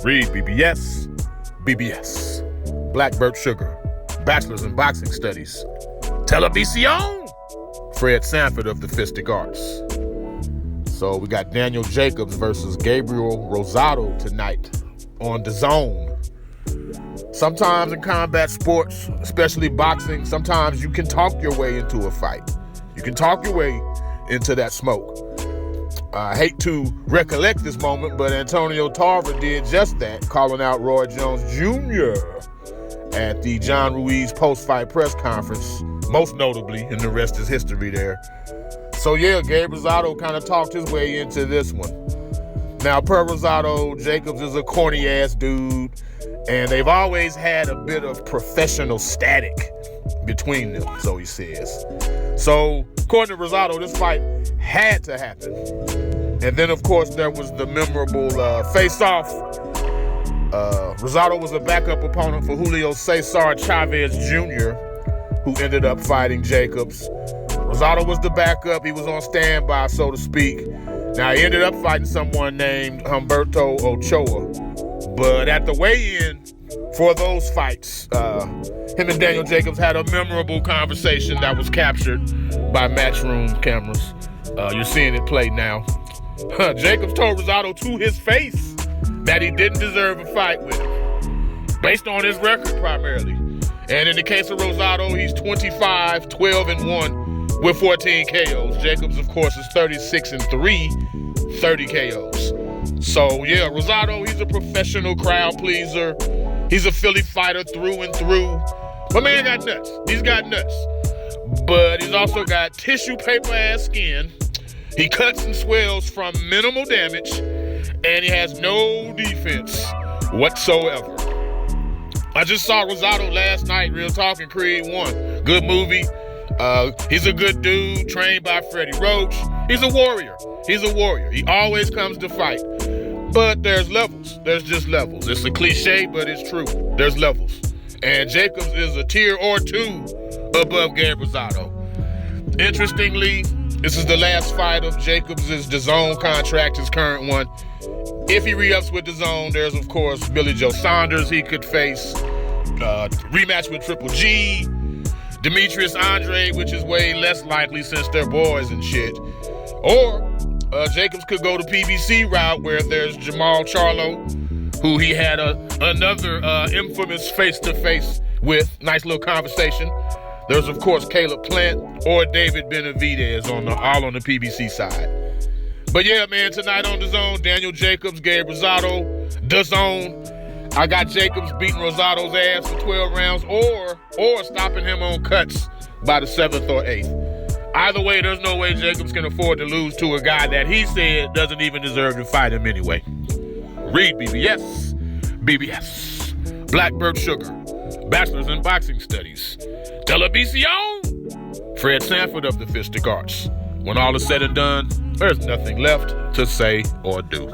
REED-BBS, BBS, Blackbird Sugar, Bachelor's in Boxing Studies, Televisión, Fred Sanford of the Fistic Arts. So we got Daniel Jacobs versus Gabriel Rosado tonight on DAZN. Sometimes in combat sports, especially boxing, sometimes you can talk your way into a fight. You can talk your way into that smoke. I hate to recollect this moment, but Antonio Tarver did just that, calling out Roy Jones Jr. at the John Ruiz post-fight press conference, most notably, and the rest is history there. So yeah, Gabe Rosado kind of talked his way into this one. Now, per Rosado, Jacobs is a corny-ass dude, and they've always had a bit of professional static between them, so he says. So, according to Rosado, this fight had to happen. And then, of course, there was the memorable face-off. Rosado was a backup opponent for Julio Cesar Chavez Jr., who ended up fighting Jacobs. Rosado was the backup. He was on standby, so to speak. Now, he ended up fighting someone named Humberto Ochoa. But at the weigh-in for those fights, him and Daniel Jacobs had a memorable conversation that was captured by Matchroom cameras. You're seeing it play now. Jacobs told Rosado to his face that he didn't deserve a fight with him, based on his record primarily. And in the case of Rosado, he's 25, 12-1 with 14 KOs. Jacobs, of course, is 36-3, 30 KOs. So yeah, Rosado, he's a professional crowd pleaser. He's a Philly fighter through and through. My man got nuts. He's got nuts. But he's also got tissue paper ass skin. He cuts and swells from minimal damage, and he has no defense whatsoever. I just saw Rosado last night, Real Talking Creed 1. Good movie. He's a good dude, trained by Freddie Roach. He's a warrior. He's a warrior. He always comes to fight. But there's levels. There's just levels. It's a cliche, but it's true. There's levels. And Jacobs is a tier or two above Gabe Rosado. Interestingly, this is the last fight of Jacobs' DAZN contract, his current one. If he re-ups with DAZN, there's, of course, Billy Joe Saunders he could face. Rematch with Triple G. Demetrius Andre, which is way less likely since they're boys and shit. Or Jacobs could go the PBC route where there's Jamal Charlo, who he had another infamous face-to-face with. Nice little conversation. There's, of course, Caleb Plant or David Benavidez all on the PBC side. But yeah, man, tonight on DAZN, Daniel Jacobs, Gabe Rosado, DAZN. I got Jacobs beating Rosado's ass for 12 rounds or stopping him on cuts by the 7th or 8th. Either way, there's no way Jacobs can afford to lose to a guy that he said doesn't even deserve to fight him anyway. REED-BBS, BBS, Blackbird Sugar, Bachelor's in Boxing Studies, Televisión, Fred Sanford of the Fistic Arts. When all is said and done, there's nothing left to say or do.